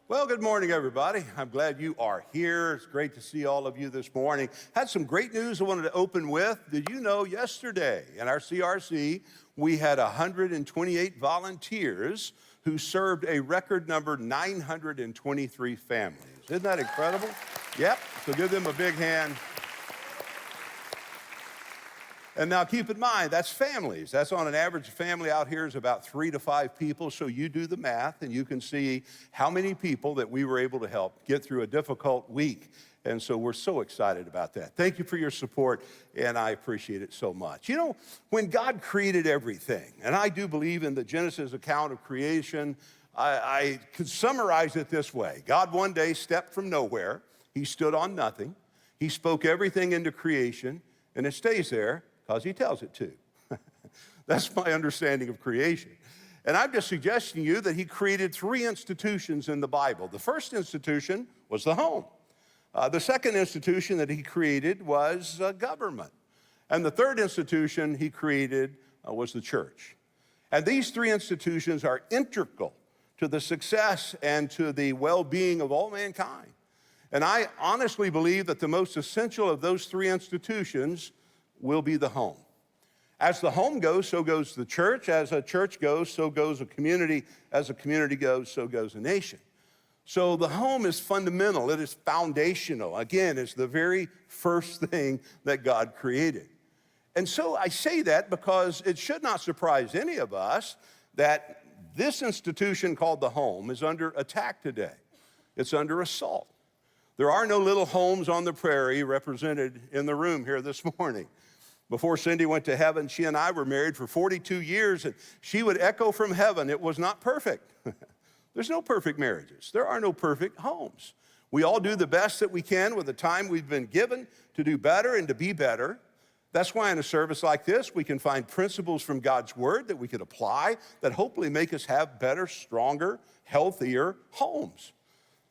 Well, good morning, everybody. I'm glad you are here. It's great to see all of you this morning. Had some great news I wanted to open with. Did you know yesterday in our CRC, we had 128 volunteers who served a record number 923 families. Isn't that incredible? Yep, so give them a big hand. And now keep in mind, that's families. That's on an average family out here is about 3 to 5 people. So you do the math and you can see how many people that we were able to help get through a difficult week. And so we're so excited about that. Thank you for your support, and I appreciate it so much. You know, when God created everything, and I do believe in the Genesis account of creation, I could summarize it this way. God one day stepped from nowhere. He stood on nothing. He spoke everything into creation, and it stays there because he tells it to. That's my understanding of creation. And I'm just suggesting to you that he created 3 institutions in the Bible. The first institution was the home. The second institution that he created was government. And the third institution he created was the church. And these 3 institutions are integral to the success and to the well-being of all mankind. And I honestly believe that the most essential of those 3 institutions will be the home. As the home goes, so goes the church. As a church goes, so goes a community. As a community goes, so goes a nation. So the home is fundamental. It is foundational. Again, it's the very first thing that God created. And so I say that because it should not surprise any of us that this institution called the home is under attack today. It's under assault. There are no little homes on the prairie represented in the room here this morning. Before Cindy went to heaven, she and I were married for 42 years, and she would echo from heaven, it was not perfect. There's no perfect marriages. There are no perfect homes. We all do the best that we can with the time we've been given to do better and to be better. That's why in a service like this, we can find principles from God's word that we could apply that hopefully make us have better, stronger, healthier homes.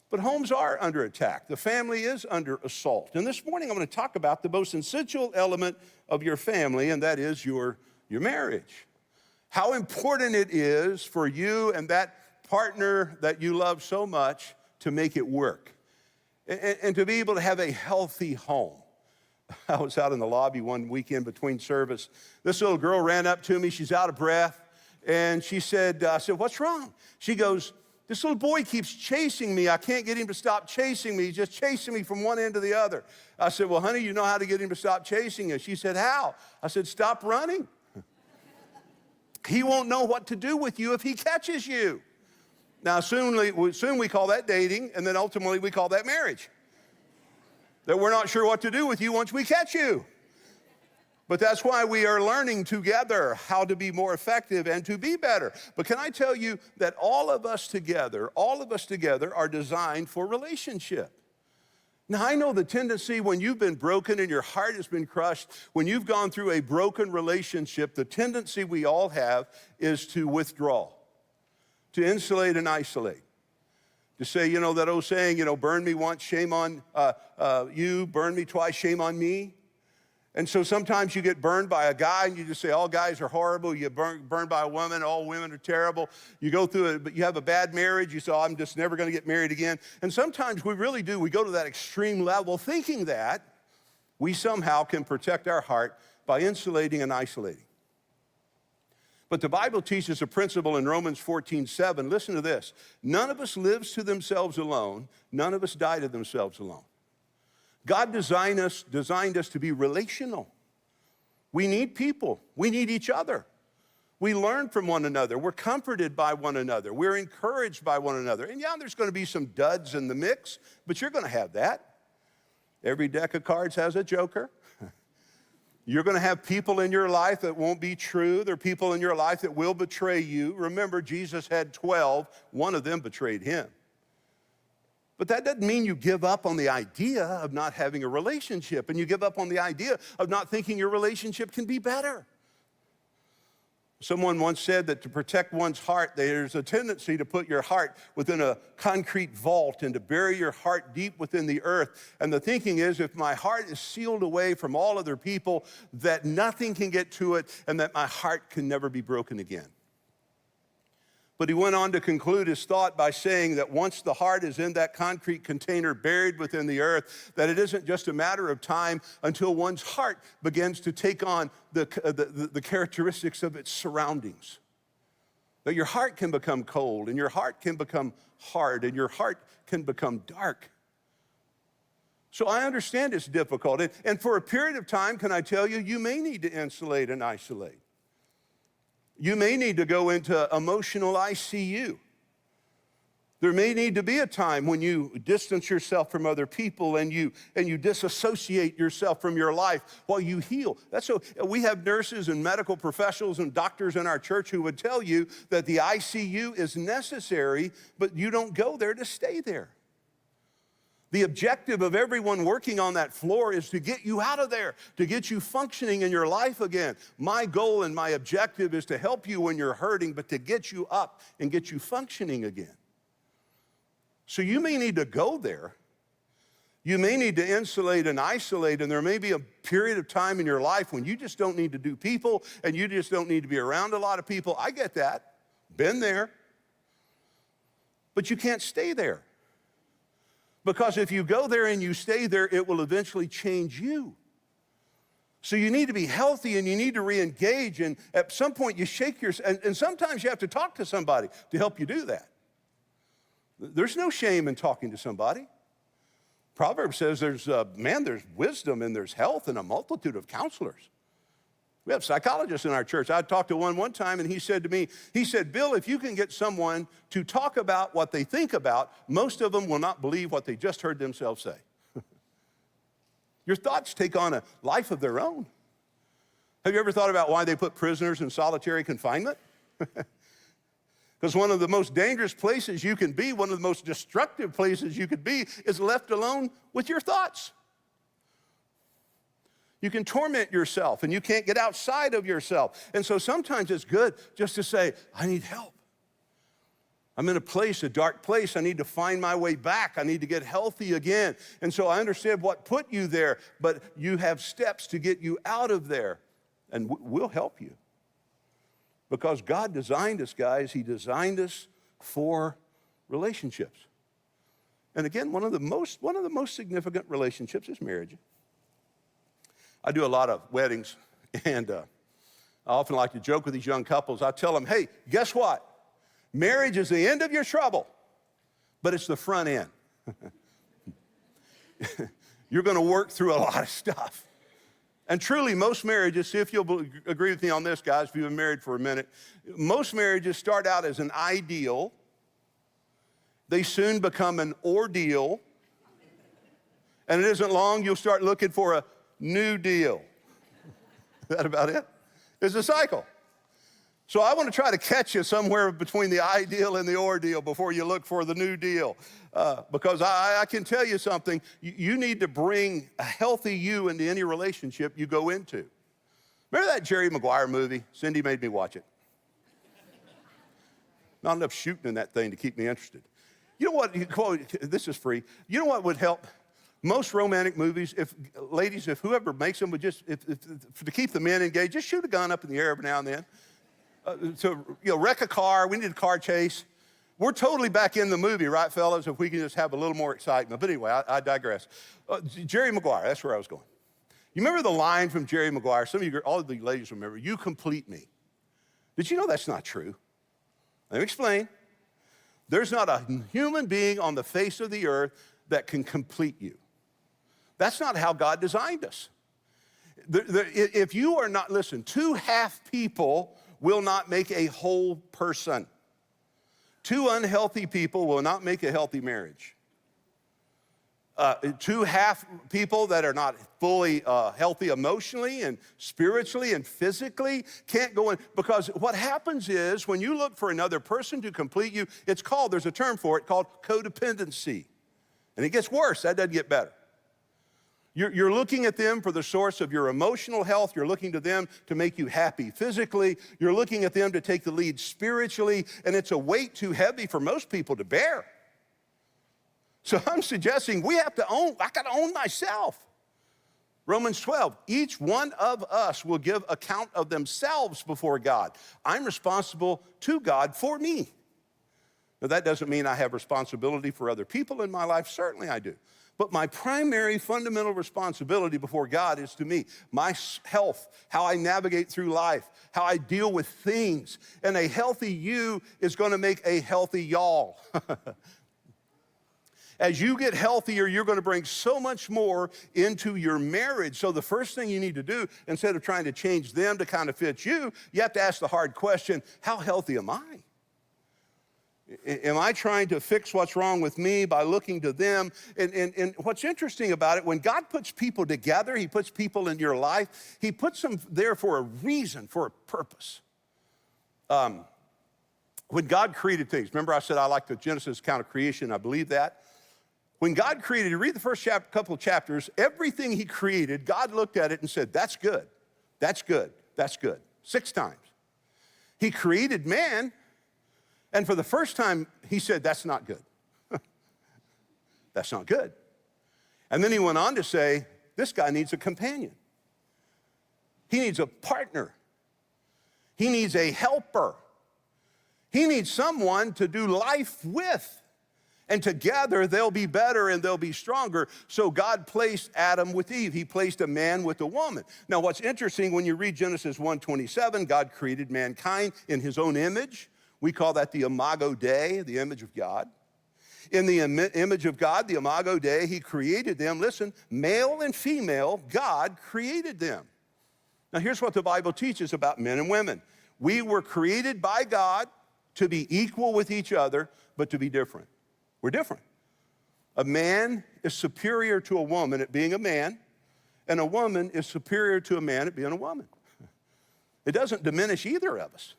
But homes are under attack. The family is under assault. And this morning, I'm going to talk about the most essential element of your family, and that is your marriage. How important it is for you and that partner that you love so much to make it work and to be able to have a healthy home. I was out in the lobby one weekend between service. This little girl ran up to me. She's out of breath. And she said, I said, what's wrong? She goes, this little boy keeps chasing me. I can't get him to stop chasing me. He's just chasing me from one end to the other. I said, well, honey, you know how to get him to stop chasing you. She said, how? I said, stop running. He won't know what to do with you if he catches you. Now, soon we call that dating, and then ultimately we call that marriage. That we're not sure what to do with you once we catch you. But that's why we are learning together how to be more effective and to be better. But can I tell you that all of us together are designed for relationship. Now, I know the tendency when you've been broken and your heart has been crushed, when you've gone through a broken relationship, the tendency we all have is to withdraw, to insulate and isolate. To say, you know, that old saying, you know, burn me once, shame on you, burn me twice, shame on me. And so sometimes you get burned by a guy and you just say, all guys are horrible. You get burned by a woman, all women are terrible. You go through it, but you have a bad marriage. You say, oh, I'm just never going to get married again. And sometimes we really do. We go to that extreme level thinking that we somehow can protect our heart by insulating and isolating. But the Bible teaches a principle in Romans 14:7. Listen to this. None of us lives to themselves alone. None of us die to themselves alone. God designed us to be relational. We need people. We need each other. We learn from one another. We're comforted by one another. We're encouraged by one another. And yeah, there's going to be some duds in the mix, but you're going to have that. Every deck of cards has a joker. You're going to have people in your life that won't be true. There are people in your life that will betray you. Remember, Jesus had 12. One of them betrayed him. But that doesn't mean you give up on the idea of not having a relationship, and you give up on the idea of not thinking your relationship can be better. Someone once said that to protect one's heart, there's a tendency to put your heart within a concrete vault and to bury your heart deep within the earth. And the thinking is, if my heart is sealed away from all other people, that nothing can get to it and that my heart can never be broken again. But he went on to conclude his thought by saying that once the heart is in that concrete container buried within the earth, that it isn't just a matter of time until one's heart begins to take on the characteristics of its surroundings. That your heart can become cold, and your heart can become hard, and your heart can become dark. So I understand it's difficult. And for a period of time, can I tell you, you may need to insulate and isolate. You may need to go into emotional ICU. There may need to be a time when you distance yourself from other people and you disassociate yourself from your life while you heal. That's so we have nurses and medical professionals and doctors in our church who would tell you that the ICU is necessary, but you don't go there to stay there. The objective of everyone working on that floor is to get you out of there, to get you functioning in your life again. My goal and my objective is to help you when you're hurting, but to get you up and get you functioning again. So you may need to go there. You may need to insulate and isolate, and there may be a period of time in your life when you just don't need to do people and you just don't need to be around a lot of people. I get that. Been there. But you can't stay there. Because if you go there and you stay there, it will eventually change you. So you need to be healthy and you need to re-engage, and at some point you shake yourself, and sometimes you have to talk to somebody to help you do that. There's no shame in talking to somebody. Proverbs says there's wisdom and there's health and a multitude of counselors. We have psychologists in our church. I talked to one time, and he said to me, Bill, if you can get someone to talk about what they think about, most of them will not believe what they just heard themselves say. Your thoughts take on a life of their own. Have you ever thought about why they put prisoners in solitary confinement? Because one of the most dangerous places you can be, one of the most destructive places you could be, is left alone with your thoughts. You can torment yourself, and you can't get outside of yourself. And so sometimes it's good just to say, I need help. I'm in a dark place. I need to find my way back. I need to get healthy again. And so I understand what put you there, but you have steps to get you out of there, and we'll help you. Because God designed us, guys. He designed us for relationships. And again, one of the most significant relationships is marriage. I do a lot of weddings, and I often like to joke with these young couples. I tell them, hey, guess what? Marriage is the end of your trouble, but it's the front end. You're going to work through a lot of stuff. And truly, most marriages, see if you'll agree with me on this, guys, if you've been married for a minute, most marriages start out as an ideal. They soon become an ordeal. And it isn't long, you'll start looking for a new deal. Is that about it? It's a cycle. So I want to try to catch you somewhere between the ideal and the ordeal before you look for the new deal. Because I can tell you something, you need to bring a healthy you into any relationship you go into. Remember that Jerry Maguire movie? Cindy made me watch it. Not enough shooting in that thing to keep me interested. You know what, this is free. You know what would help? Most romantic movies, if whoever makes them would just, to keep the men engaged, just shoot a gun up in the air every now and then. Wreck a car, we need a car chase. We're totally back in the movie, right, fellas, if we can just have a little more excitement. But anyway, I digress. Jerry Maguire, that's where I was going. You remember the line from Jerry Maguire? Some of you, all of the ladies remember, you complete me. Did you know that's not true? Let me explain. There's not a human being on the face of the earth that can complete you. That's not how God designed us. If you are not, listen, two half people will not make a whole person. Two unhealthy people will not make a healthy marriage. two half people that are not fully healthy emotionally and spiritually and physically can't go in. Because what happens is when you look for another person to complete you, there's a term for it called codependency. And it gets worse, that doesn't get better. You're looking at them for the source of your emotional health. You're looking to them to make you happy physically. You're looking at them to take the lead spiritually, and it's a weight too heavy for most people to bear. So I'm suggesting I gotta own myself. Romans 12, each one of us will give account of themselves before God. I'm responsible to God for me. Now that doesn't mean I have responsibility for other people in my life. Certainly I do. But my primary fundamental responsibility before God is to me. My health, how I navigate through life, how I deal with things. And a healthy you is gonna make a healthy y'all. As you get healthier, you're gonna bring so much more into your marriage. So the first thing you need to do, instead of trying to change them to kind of fit you, you have to ask the hard question, how healthy am I? Am I trying to fix what's wrong with me by looking to them? And what's interesting about it, when God puts people together, he puts people in your life, he puts them there for a reason, for a purpose. When God created things, remember I said I like the Genesis account of creation, I believe that. When God created, you read the first couple of chapters, everything he created, God looked at it and said, that's good, that's good, that's good, 6 times. He created man, and for the first time, he said, that's not good. That's not good. And then he went on to say, this guy needs a companion. He needs a partner. He needs a helper. He needs someone to do life with. And together, they'll be better and they'll be stronger. So God placed Adam with Eve. He placed a man with a woman. Now, what's interesting, when you read Genesis 1:27, God created mankind in his own image. We call that the Imago Dei, the image of God. In the image of God, the Imago Dei, he created them. Listen, male and female, God created them. Now, here's what the Bible teaches about men and women. We were created by God to be equal with each other, but to be different. We're different. A man is superior to a woman at being a man, and a woman is superior to a man at being a woman. It doesn't diminish either of us.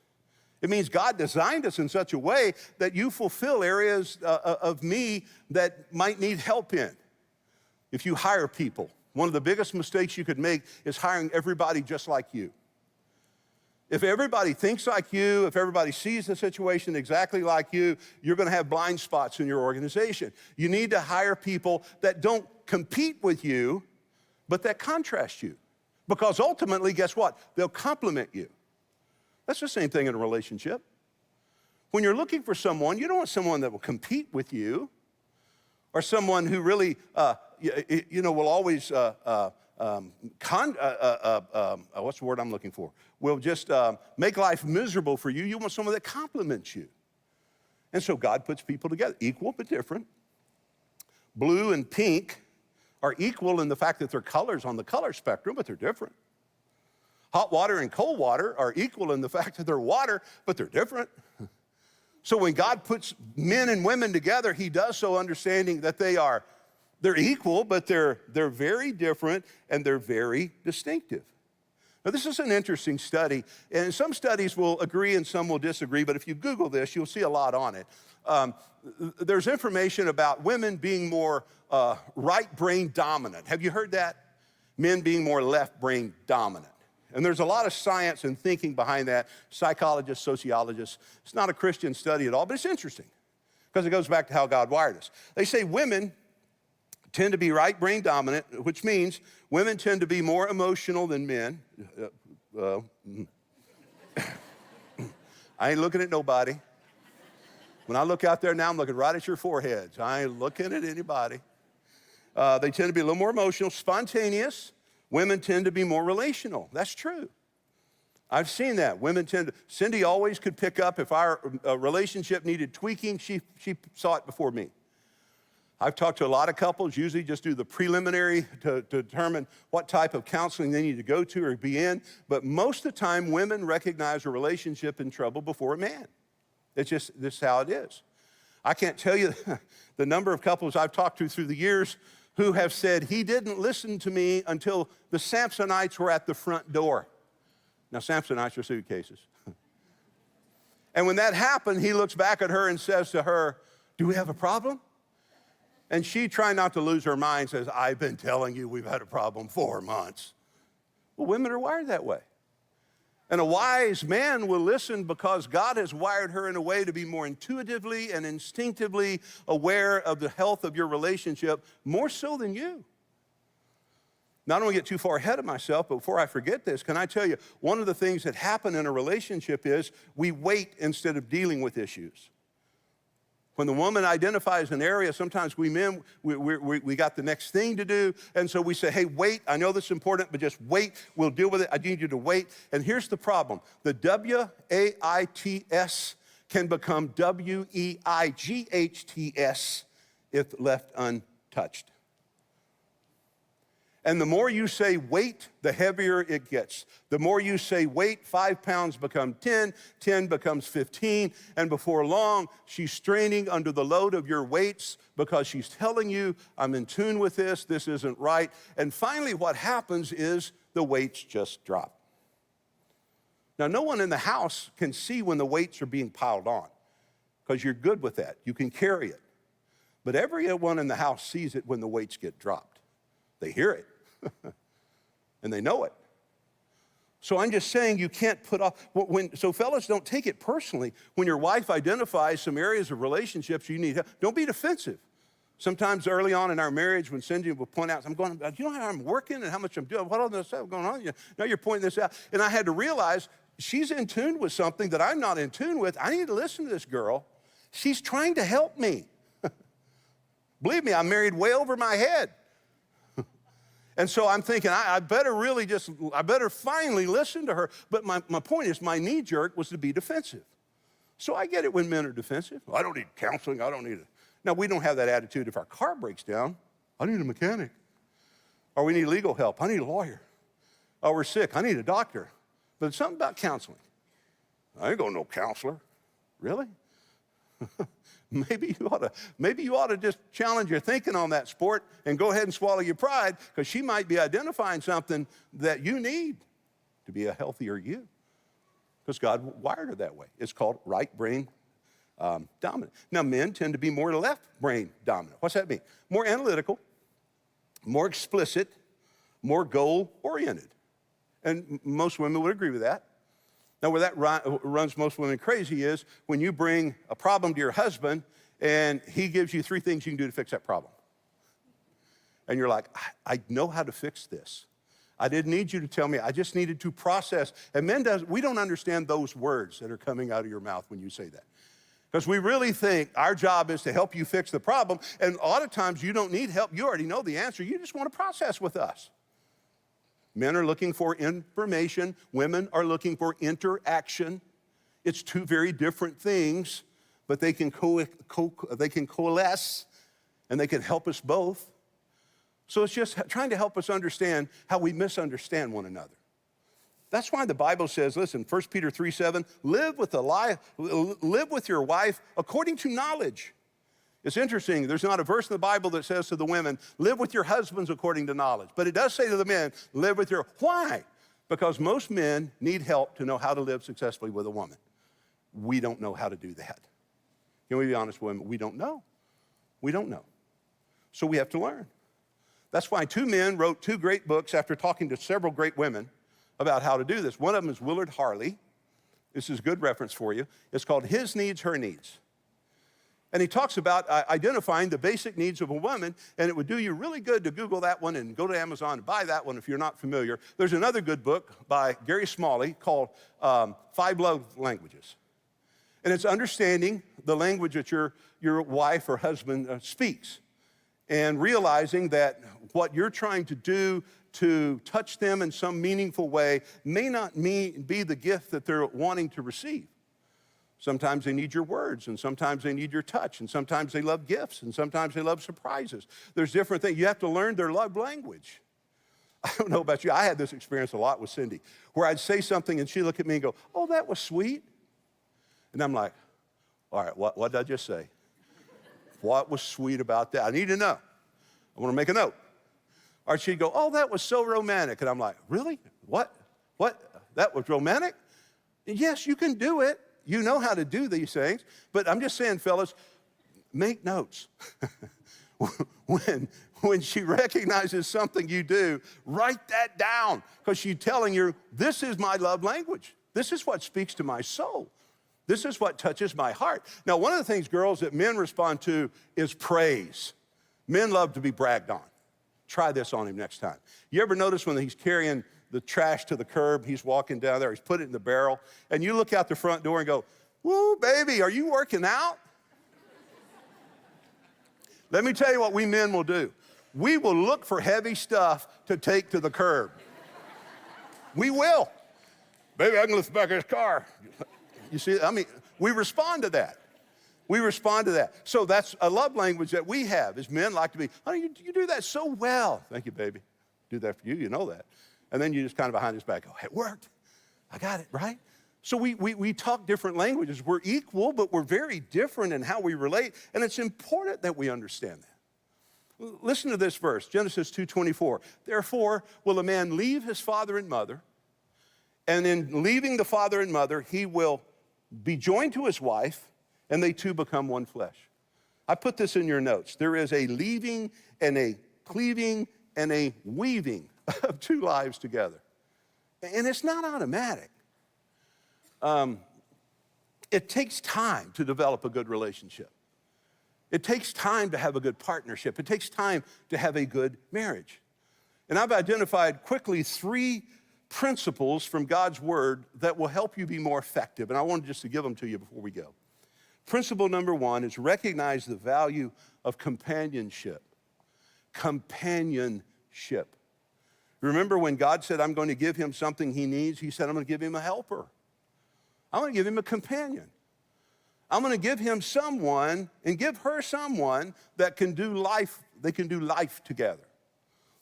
It means God designed us in such a way that you fulfill areas of me that might need help in. If you hire people, one of the biggest mistakes you could make is hiring everybody just like you. If everybody thinks like you, if everybody sees the situation exactly like you, you're gonna have blind spots in your organization. You need to hire people that don't compete with you, but that contrast you. Because ultimately, guess what? They'll complement you. That's the same thing in a relationship. When you're looking for someone, you don't want someone that will compete with you or someone who really, will always, what's the word I'm looking for? Will just make life miserable for you. You want someone that compliments you. And so God puts people together, equal but different. Blue and pink are equal in the fact that they're colors on the color spectrum, but they're different. Hot water and cold water are equal in the fact that they're water, but they're different. So when God puts men and women together, he does so understanding that they're equal, but they're very different and they're very distinctive. Now this is an interesting study, and some studies will agree and some will disagree, but if you Google this, you'll see a lot on it. There's information about women being more right brain dominant. Have you heard that? Men being more left brain dominant. And there's a lot of science and thinking behind that, psychologists, sociologists. It's not a Christian study at all, but it's interesting because it goes back to how God wired us. They say women tend to be right brain dominant, which means women tend to be more emotional than men. I ain't looking at nobody. When I look out there now, I'm looking right at your foreheads. I ain't looking at anybody. They tend to be a little more emotional, spontaneous. Women tend to be more relational. That's true. I've seen that. Cindy always could pick up if our relationship needed tweaking, she saw it before me. I've talked to a lot of couples, usually just do the preliminary to determine what type of counseling they need to go to or be in, but most of the time, women recognize a relationship in trouble before a man. It's just, this is how it is. I can't tell you the number of couples I've talked to through the years who have said, he didn't listen to me until the Samsonites were at the front door. Now, Samsonites are suitcases. And when that happened, he looks back at her and says to her, do we have a problem? And she, trying not to lose her mind, says, I've been telling you we've had a problem 4 months. Well, women are wired that way. And a wise man will listen because God has wired her in a way to be more intuitively and instinctively aware of the health of your relationship, more so than you. Now, I don't want to get too far ahead of myself, but before I forget this, can I tell you, one of the things that happen in a relationship is we wait instead of dealing with issues. When the woman identifies an area, sometimes we men, we got the next thing to do, and so we say, hey, wait, I know this is important, but just wait, we'll deal with it, I need you to wait. And here's the problem. The W-A-I-T-S can become W-E-I-G-H-T-S if left untouched. And the more you say wait, the heavier it gets. The more you say wait, 5 pounds become 10, 10 becomes 15, and before long, she's straining under the load of your weights because she's telling you, I'm in tune with this isn't right. And finally, what happens is the weights just drop. Now, no one in the house can see when the weights are being piled on because you're good with that. You can carry it. But everyone in the house sees it when the weights get dropped. They hear it. And they know it. So I'm just saying you can't put off, so fellas, don't take it personally. When your wife identifies some areas of relationships you need help, don't be defensive. Sometimes early on in our marriage, when Cindy will point out, I'm going, do you know how I'm working and how much I'm doing? What all this stuff going on? Now you're pointing this out. And I had to realize she's in tune with something that I'm not in tune with. I need to listen to this girl. She's trying to help me. Believe me, I'm married way over my head. And so I'm thinking, I better finally listen to her. But my point is, my knee jerk was to be defensive. So I get it when men are defensive. I don't need counseling, I don't need it. Now, we don't have that attitude if our car breaks down. I need a mechanic. Or we need legal help, I need a lawyer. Or we're sick, I need a doctor. But it's something about counseling. I ain't going to no counselor. Really? Maybe you ought to just challenge your thinking on that sport and go ahead and swallow your pride, because she might be identifying something that you need to be a healthier you, because God wired her that way. It's called right brain dominant. Now, men tend to be more left brain dominant. What's that mean? More analytical, more explicit, more goal oriented. And most women would agree with that. Now, where that runs most women crazy is when you bring a problem to your husband and he gives you 3 things you can do to fix that problem. And you're like, I know how to fix this. I didn't need you to tell me. I just needed to process. And we don't understand those words that are coming out of your mouth when you say that. Because we really think our job is to help you fix the problem. And a lot of times you don't need help. You already know the answer. You just want to process with us. Men are looking for information. Women are looking for interaction. It's 2 very different things, but they can coalesce, and they can help us both. So it's just trying to help us understand how we misunderstand one another. That's why the Bible says, listen, 1 Peter 3:7, live with your wife according to knowledge. It's interesting, there's not a verse in the Bible that says to the women, live with your husbands according to knowledge. But it does say to the men, live with your, why? Because most men need help to know how to live successfully with a woman. We don't know how to do that. Can we be honest with women? We don't know. We don't know. So we have to learn. That's why 2 men wrote 2 great books after talking to several great women about how to do this. One of them is Willard Harley. This is a good reference for you. It's called His Needs, Her Needs. And he talks about identifying the basic needs of a woman, and it would do you really good to Google that one and go to Amazon and buy that one if you're not familiar. There's another good book by Gary Smalley called 5 Love Languages. And it's understanding the language that your wife or husband speaks, and realizing that what you're trying to do to touch them in some meaningful way may not be the gift that they're wanting to receive. Sometimes they need your words, and sometimes they need your touch, and sometimes they love gifts, and sometimes they love surprises. There's different things. You have to learn their love language. I don't know about you. I had this experience a lot with Cindy, where I'd say something, and she'd look at me and go, oh, that was sweet. And I'm like, all right, what did I just say? What was sweet about that? I need to know. I want to make a note. Or she'd go, oh, that was so romantic. And I'm like, really? What? That was romantic? Yes, you can do it. You know how to do these things. But I'm just saying, fellas, make notes. When she recognizes something you do, write that down, because she's telling you, this is my love language. This is what speaks to my soul. This is what touches my heart. Now, one of the things, girls, that men respond to is praise. Men love to be bragged on. Try this on him next time. You ever notice when he's carrying the trash to the curb, he's walking down there, he's put it in the barrel, and you look out the front door and go, woo, baby, are you working out? Let me tell you what we men will do. We will look for heavy stuff to take to the curb. We will. Baby, I can lift the back of this car. You see, I mean, we respond to that. We respond to that. So that's a love language that we have, as men like to be, honey, you do that so well. Thank you, baby. Do that for you, you know that. And then you just kind of behind his back go, it worked. I got it, right? So we talk different languages. We're equal, but we're very different in how we relate, and it's important that we understand that. Listen to this verse, Genesis 2:24. Therefore will a man leave his father and mother, and in leaving the father and mother, he will be joined to his wife, and they two become one flesh. I put this in your notes. There is a leaving and a cleaving and a weaving of two lives together. And it's not automatic. It takes time to develop a good relationship. It takes time to have a good partnership. It takes time to have a good marriage. And I've identified quickly 3 principles from God's word that will help you be more effective. And I wanted just to give them to you before we go. Principle number 1 is recognize the value of companionship. Companionship. Remember when God said, I'm going to give him something he needs, he said, I'm going to give him a helper. I'm going to give him a companion. I'm going to give him someone and give her someone that can do life, they can do life together.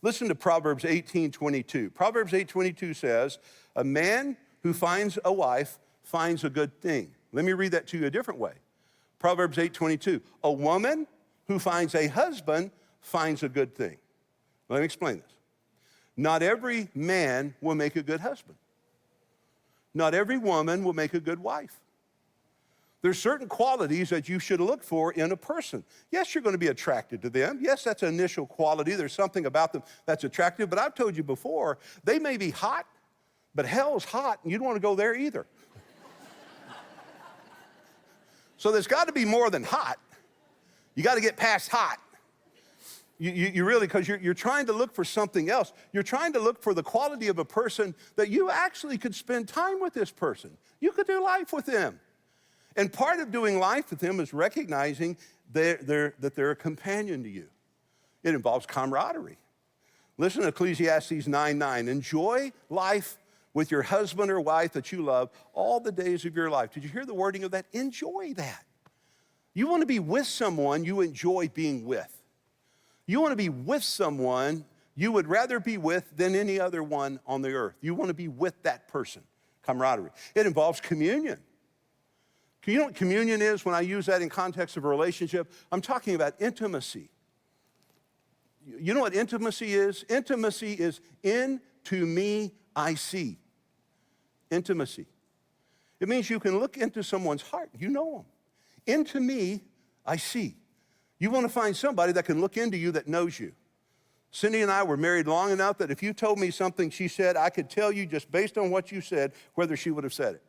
Listen to Proverbs 18:22. Proverbs 8:22 says, a man who finds a wife finds a good thing. Let me read that to you a different way. Proverbs 8:22. A woman who finds a husband finds a good thing. Let me explain this. Not every man will make a good husband. Not every woman will make a good wife. There's certain qualities that you should look for in a person. Yes, you're going to be attracted to them. Yes, that's an initial quality. There's something about them that's attractive. But I've told you before, they may be hot, but hell's hot, and you don't want to go there either. So there's got to be more than hot. You got to get past hot. You really, because you're trying to look for something else. You're trying to look for the quality of a person that you actually could spend time with this person. You could do life with them. And part of doing life with them is recognizing that they're a companion to you. It involves camaraderie. Listen to Ecclesiastes 9:9. Enjoy life with your husband or wife that you love all the days of your life. Did you hear the wording of that? Enjoy that. You want to be with someone you enjoy being with. You want to be with someone you would rather be with than any other one on the earth. You want to be with that person, camaraderie. It involves communion. You know what communion is when I use that in context of a relationship? I'm talking about intimacy. You know what intimacy is? Intimacy is into me I see. Intimacy. It means you can look into someone's heart. You know them. Into me I see. You want to find somebody that can look into you that knows you. Cindy and I were married long enough that if you told me something she said, I could tell you just based on what you said whether she would have said it.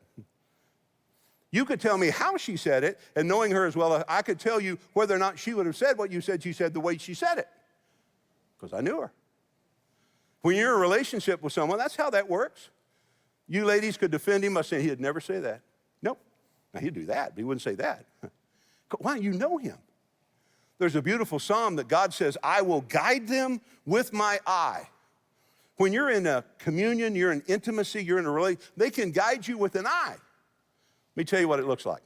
You could tell me how she said it, and knowing her as well, I could tell you whether or not she would have said what you said she said the way she said it, because I knew her. When you're in a relationship with someone, that's how that works. You ladies could defend him by saying he'd never say that. Nope. Now, he'd do that, but he wouldn't say that. Why? You know him. There's a beautiful psalm that God says, I will guide them with my eye. When you're in a communion, you're in intimacy, you're in a relationship, they can guide you with an eye. Let me tell you what it looks like.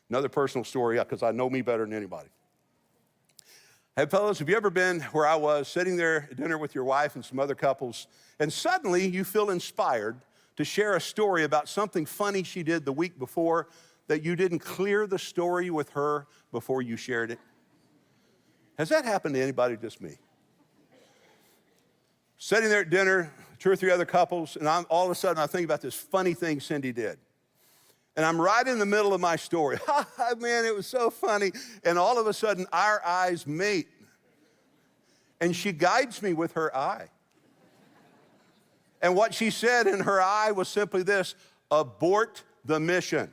Another personal story, because I know me better than anybody. Hey, fellas, have you ever been where I was, sitting there at dinner with your wife and some other couples, and suddenly you feel inspired to share a story about something funny she did the week before that you didn't clear the story with her before you shared it? Has that happened to anybody, just me? Sitting there at dinner, 2 or 3 other couples, and all of a sudden I think about this funny thing Cindy did. And I'm right in the middle of my story. Man, it was so funny. And all of a sudden, our eyes meet. And she guides me with her eye. And what she said in her eye was simply this: abort the mission.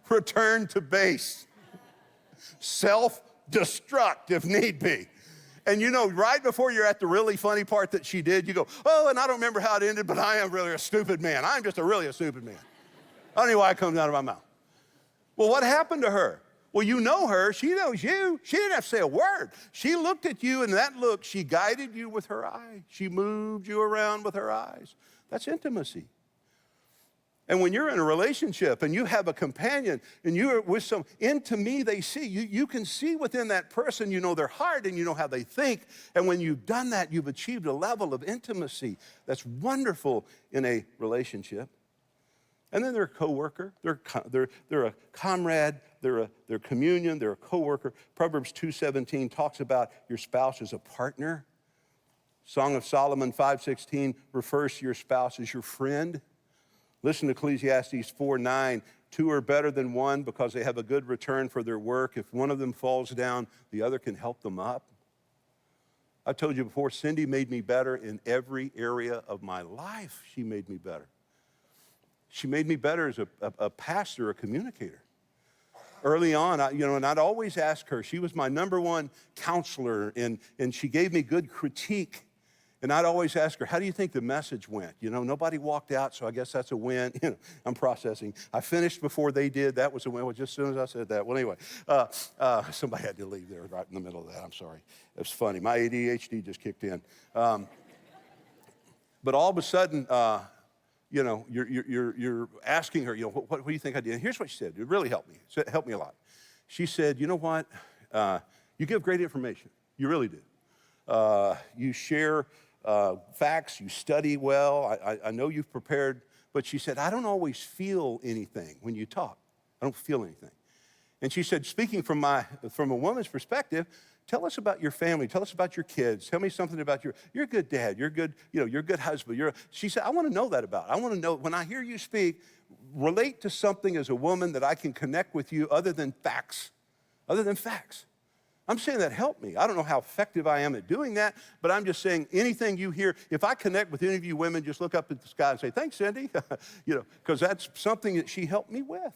Return to base. Self-destruct if need be. And you know, right before you're at the really funny part that she did, you go, oh, and I don't remember how it ended, but I am really a stupid man. I'm just really a stupid man. I don't know why it comes out of my mouth. Well, what happened to her? Well, you know her. She knows you. She didn't have to say a word. She looked at you, and that look, she guided you with her eye. She moved you around with her eyes. That's intimacy. And when you're in a relationship and you have a companion and you're with some, into me they see. You can see within that person, you know their heart and you know how they think. And when you've done that, you've achieved a level of intimacy that's wonderful in a relationship. And then they're a coworker, they're a comrade, they're communion, they're a coworker. Proverbs 2:17 talks about your spouse as a partner. Song of Solomon 5:16 refers to your spouse as your friend. Listen to Ecclesiastes 4:9. 2 are better than one because they have a good return for their work. If one of them falls down, the other can help them up. I've told you before, Cindy made me better in every area of my life. She made me better. She made me better as a pastor, a communicator. Early on, and I'd always ask her. She was my number one counselor, and she gave me good critique. And I'd always ask her, how do you think the message went? You know, nobody walked out, so I guess that's a win. You know, I'm processing. I finished before they did. That was a win. Well, just as soon as I said that. Well, anyway, somebody had to leave there right in the middle of that. I'm sorry. It was funny. My ADHD just kicked in. But all of a sudden, you know, you're asking her, you know, what do you think I did? And here's what she said. It really helped me. It helped me a lot. She said, you know what? You give great information. You really do. You share facts. You study well. I know you've prepared. But she said, I don't always feel anything when you talk. I don't feel anything. And she said, speaking from a woman's perspective, tell us about your family. Tell us about your kids. Tell me something about you're a good dad. You're a good husband. She said, I want to know that about. I want to know, when I hear you speak, relate to something as a woman that I can connect with you other than facts. Other than facts. I'm saying that helped me. I don't know how effective I am at doing that, but I'm just saying anything you hear, if I connect with any of you women, just look up at the sky and say, thanks, Cindy, you know, because that's something that she helped me with.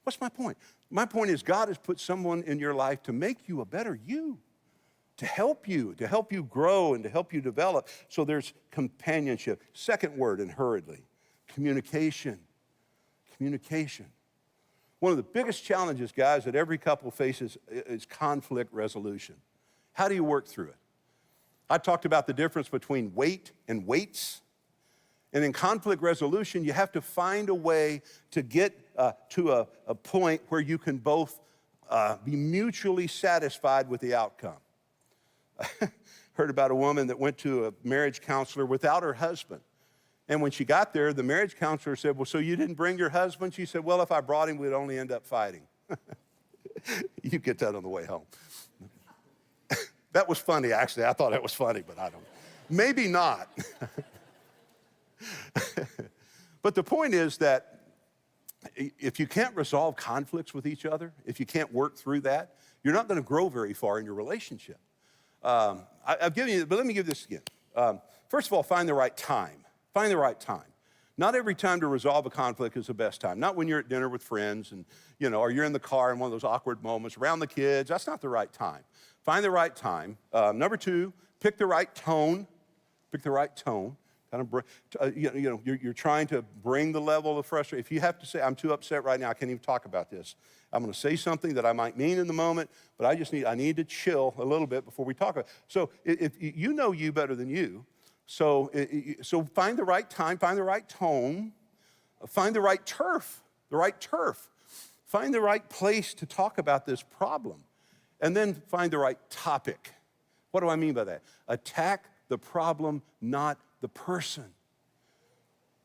What's my point? My point is God has put someone in your life to make you a better you, to help you grow and to help you develop. So there's companionship. Second word, and hurriedly, communication. Communication. One of the biggest challenges, guys, that every couple faces is conflict resolution. How do you work through it? I talked about the difference between wait and waits. And in conflict resolution, you have to find a way to get to a point where you can both be mutually satisfied with the outcome. Heard about a woman that went to a marriage counselor without her husband. And when she got there, the marriage counselor said, well, so you didn't bring your husband? She said, well, if I brought him, we'd only end up fighting. You get that on the way home. That was funny, actually. I thought it was funny, but I don't. Maybe not. But the point is that if you can't resolve conflicts with each other, if you can't work through that, you're not going to grow very far in your relationship. I've given you, but let me give this again. First of all, find the right time. Find the right time. Not every time to resolve a conflict is the best time. Not when you're at dinner with friends and, you know, or you're in the car in one of those awkward moments around the kids. That's not the right time. Find the right time. Number two, pick the right tone. Pick the right tone. Kind of, you're trying to bring the level of frustration. If you have to say, I'm too upset right now, I can't even talk about this. I'm going to say something that I might mean in the moment, but I need to chill a little bit before we talk about it. So if you know you better than you, so find the right time, find the right tone, find the right turf, find the right place to talk about this problem, and then find the right topic. What do I mean by that? Attack the problem, not the person.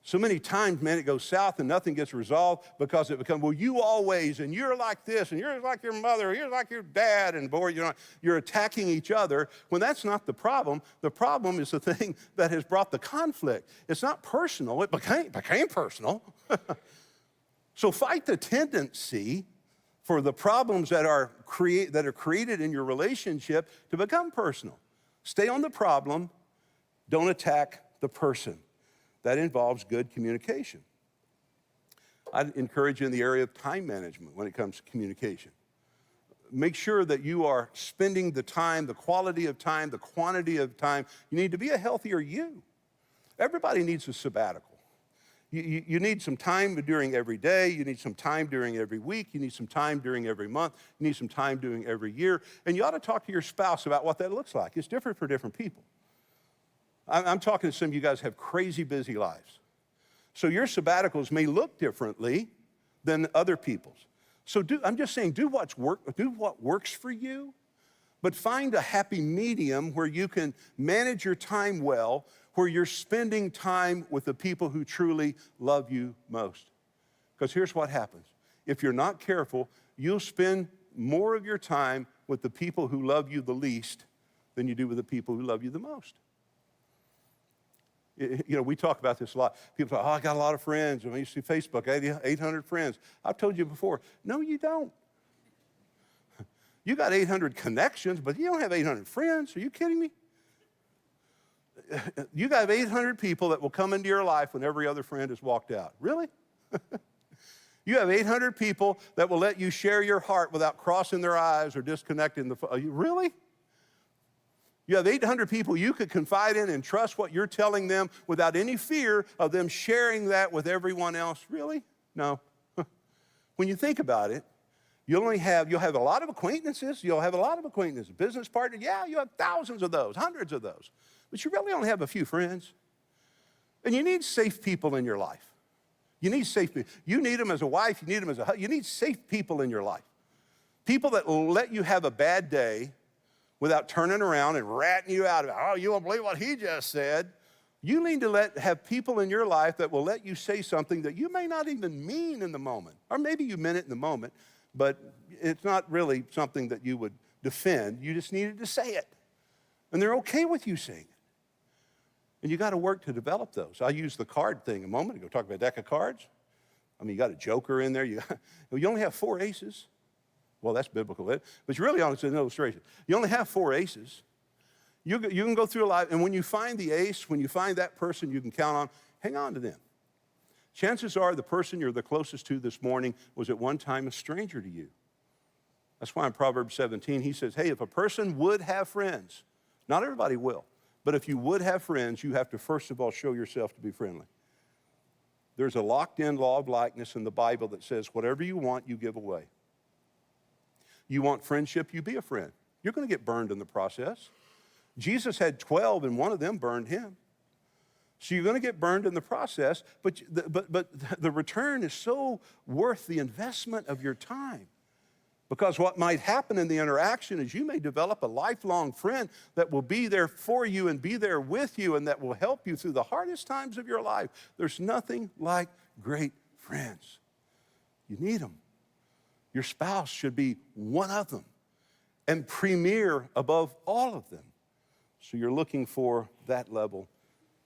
So many times, man, it goes south and nothing gets resolved because it becomes, well, you always, and you're like this, and you're like your mother, or you're like your dad, and boy, you're attacking each other when that's not the problem. The problem is the thing that has brought the conflict. It's not personal. It became personal. So fight the tendency for the problems that are created in your relationship to become personal. Stay on the problem. Don't attack the person. That involves good communication. I'd encourage you in the area of time management when it comes to communication. Make sure that you are spending the time, the quality of time, the quantity of time. You need to be a healthier you. Everybody needs a sabbatical. You need some time during every day. You need some time during every week. You need some time during every month. You need some time during every year. And you ought to talk to your spouse about what that looks like. It's different for different people. I'm talking to some of you guys who have crazy busy lives. So your sabbaticals may look differently than other people's. So I'm just saying, do what works for you, but find a happy medium where you can manage your time well, where you're spending time with the people who truly love you most. Because here's what happens. If you're not careful, you'll spend more of your time with the people who love you the least than you do with the people who love you the most. We talk about this a lot. People say, I got a lot of friends. When you see Facebook, 800 friends. I've told you before, no, you don't. You got 800 connections, but you don't have 800 friends. Are you kidding me? You got 800 people that will come into your life when every other friend has walked out. Really? You have 800 people that will let you share your heart without crossing their eyes or disconnecting the phone. Really? You have 800 people you could confide in and trust what you're telling them without any fear of them sharing that with everyone else. Really? No. When you think about it, you'll have a lot of acquaintances. Business partners, yeah, you have thousands of those, hundreds of those. But you really only have a few friends. And you need safe people in your life. You need safe people. You need them as a wife. You need them as a husband. You need safe people in your life. People that will let you have a bad day without turning around and ratting you out about, you won't believe what he just said. You need to have people in your life that will let you say something that you may not even mean in the moment. Or maybe you meant it in the moment, but it's not really something that you would defend. You just needed to say it. And they're okay with you saying it. And you got to work to develop those. I used the card thing a moment ago, talk about a deck of cards. You got a joker in there. You only have 4 aces. Well, that's biblical, but you really only, it's an illustration. You only have 4 aces. You can go through a life, and when you find the ace, when you find that person you can count on, hang on to them. Chances are the person you're the closest to this morning was at one time a stranger to you. That's why in Proverbs 17, he says, hey, if a person would have friends, not everybody will, but if you would have friends, you have to first of all show yourself to be friendly. There's a locked-in law of likeness in the Bible that says whatever you want, you give away. You want friendship, you be a friend. You're going to get burned in the process. Jesus had 12, and one of them burned him. So you're going to get burned in the process, but the return is so worth the investment of your time. Because what might happen in the interaction is you may develop a lifelong friend that will be there for you and be there with you and that will help you through the hardest times of your life. There's nothing like great friends. You need them. Your spouse should be one of them and premier above all of them. So you're looking for that level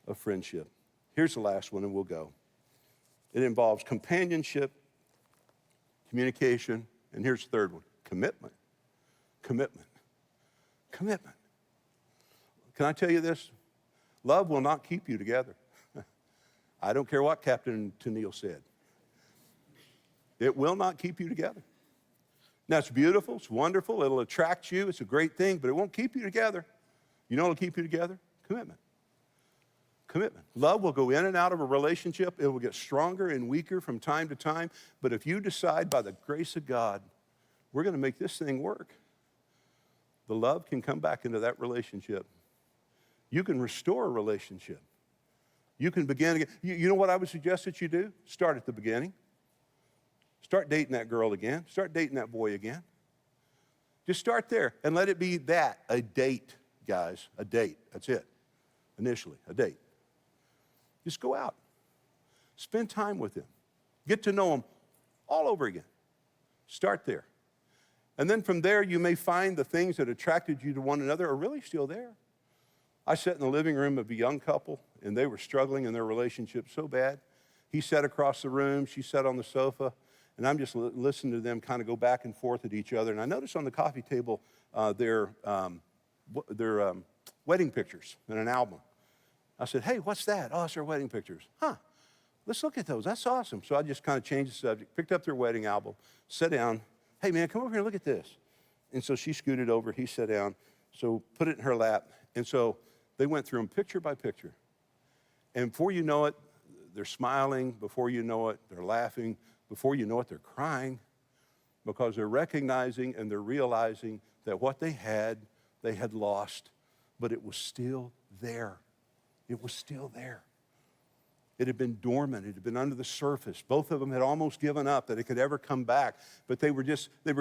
of friendship. Here's the last one, and we'll go. It involves companionship, communication, and here's the third one, commitment. Commitment. Commitment. Can I tell you this? Love will not keep you together. I don't care what Captain Tennille said. It will not keep you together. Now, it's beautiful, it's wonderful, it'll attract you, it's a great thing, but it won't keep you together. You know what'll keep you together? Commitment. Commitment. Love will go in and out of a relationship. It will get stronger and weaker from time to time, but if you decide by the grace of God, we're going to make this thing work, the love can come back into that relationship. You can restore a relationship. You can begin again. You know what I would suggest that you do? Start at the beginning. Start dating that girl again. Start dating that boy again. Just start there and let it be that, a date, guys, a date. That's it. Initially, a date. Just go out. Spend time with them. Get to know them all over again. Start there. And then from there, you may find the things that attracted you to one another are really still there. I sat in the living room of a young couple, and they were struggling in their relationship so bad. He sat across the room, she sat on the sofa, and I'm just listening to them kind of go back and forth at each other. And I noticed on the coffee table their wedding pictures in an album. I said, hey, what's that? Oh, it's their wedding pictures. Huh, let's look at those. That's awesome. So I just kind of changed the subject, picked up their wedding album, sat down. Hey, man, come over here and look at this. And so she scooted over. He sat down. So put it in her lap. And so they went through them picture by picture. And before you know it, they're smiling. Before you know it, they're laughing. Before you know it, they're crying because they're recognizing and they're realizing that what they had lost, but it was still there. It was still there. It had been dormant. It had been under the surface. Both of them had almost given up that it could ever come back, but they were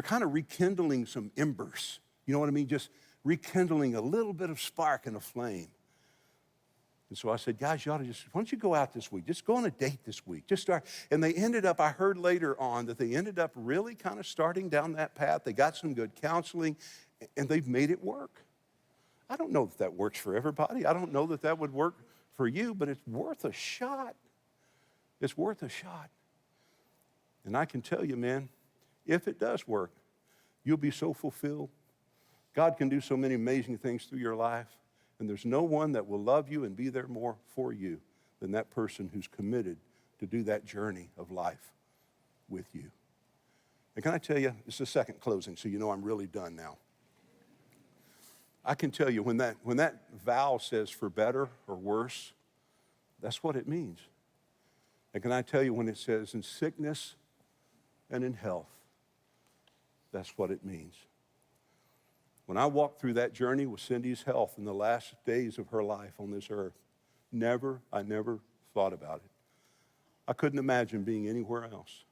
kind of rekindling some embers. You know what I mean? Just rekindling a little bit of spark and a flame. And so I said, guys, you ought to why don't you go out this week? Just go on a date this week. Just start. And they ended up, I heard later on that they ended up really kind of starting down that path. They got some good counseling, and they've made it work. I don't know that works for everybody. I don't know that would work for you, but it's worth a shot. It's worth a shot. And I can tell you, man, if it does work, you'll be so fulfilled. God can do so many amazing things through your life. And there's no one that will love you and be there more for you than that person who's committed to do that journey of life with you. And can I tell you, it's the second closing, so you know I'm really done now. I can tell you when that vow says for better or worse, that's what it means. And can I tell you when it says in sickness and in health, that's what it means. When I walked through that journey with Cindy's health in the last days of her life on this earth, I never thought about it. I couldn't imagine being anywhere else.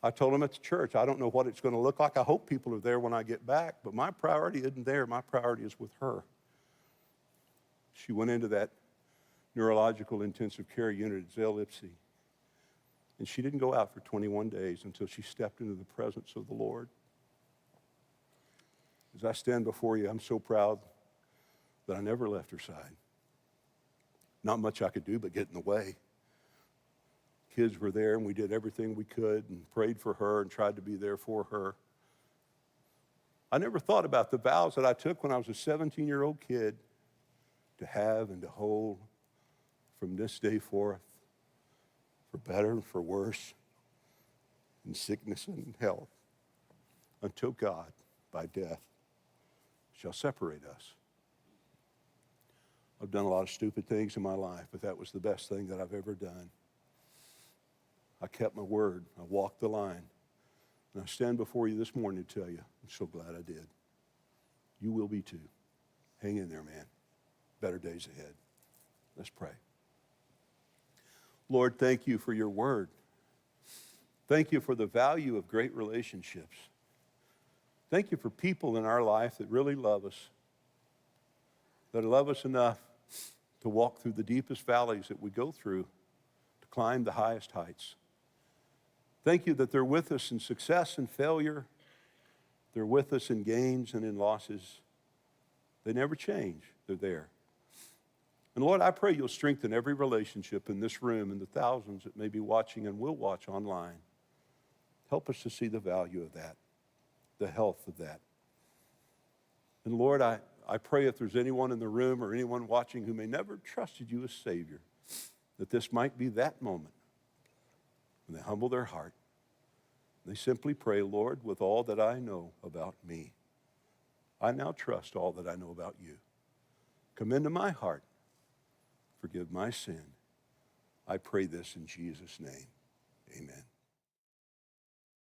I told them at the church, I don't know what it's going to look like. I hope people are there when I get back, but my priority isn't there. My priority is with her. She went into that neurological intensive care unit at Zell Ipsy, and she didn't go out for 21 days until she stepped into the presence of the Lord. As I stand before you, I'm so proud that I never left her side. Not much I could do but get in the way. Kids were there, and we did everything we could and prayed for her and tried to be there for her. I never thought about the vows that I took when I was a 17-year-old kid to have and to hold from this day forth, for better and for worse, in sickness and in health, until God, by death, shall separate us. I've done a lot of stupid things in my life, but that was the best thing that I've ever done. I kept my word. I walked the line. And I stand before you this morning to tell you, I'm so glad I did. You will be too. Hang in there, man. Better days ahead. Let's pray. Lord, thank you for your word. Thank you for the value of great relationships. Thank you for people in our life that really love us, that love us enough to walk through the deepest valleys that we go through, to climb the highest heights. Thank you that they're with us in success and failure. They're with us in gains and in losses. They never change. They're there. And Lord, I pray you'll strengthen every relationship in this room and the thousands that may be watching and will watch online. Help us to see the value of that, the health of that. And Lord, I pray if there's anyone in the room or anyone watching who may never have trusted you as Savior, that this might be that moment when they humble their heart. They simply pray, Lord, with all that I know about me, I now trust all that I know about you. Come into my heart. Forgive my sin. I pray this in Jesus' name. Amen.